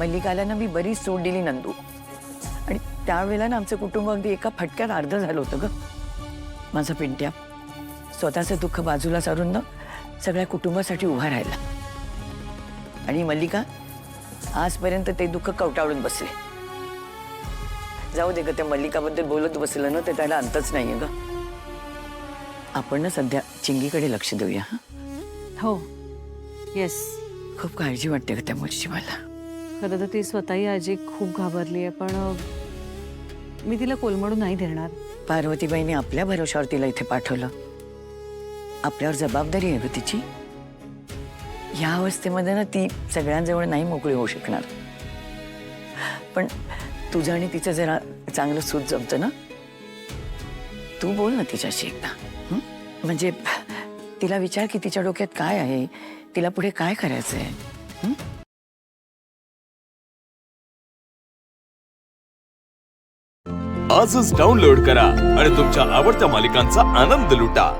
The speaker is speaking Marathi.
मल्लिकाला ना मी बरीच सूट दिली नंदू, आणि त्यावेळेला ना आमचं कुटुंब अगदी एका फटक्यात अर्ध झालं होतं ग. माझा पिंट्या स्वतःचं दुःख बाजूला सारून ना सगळ्या कुटुंबासाठी उभा राहिला. आणि मल्लिका आजपर्यंत ते दुःख कवटाळून बसले. जाऊ दे ग, त्या मल्लिकाबद्दल बोलत बसलं ना तर त्याला अंतच नाहीये ग. आपण ना सध्या चिंगीकडे लक्ष देऊया. हो, येस. खूप काळजी वाटते ग त्या मुलीची मला. खरं तर ती स्वतःही आजी खूप घाबरली आहे, पण मी तिला कोलमडू नाही देणार. पार्वतीबाईंनी आपल्या भरोशावर तिला इथे पाठवलं. आपल्यावर जबाबदारी आहे ग तिची. या अवस्थेमध्ये ना ती सगळ्यांजवळ नाही मोकळी होऊ शकणार. पण तुझं आणि तिचं जरा चांगलं सूत जमतं ना. तू बोल ना तिच्याशी एकदा. म्हणजे तिला विचार की तिच्या डोक्यात काय आहे, तिला पुढे काय करायचंय. आजच डाउनलोड करा आणि तुमच्या आवडत्या मालिकांचा आनंद लुटा.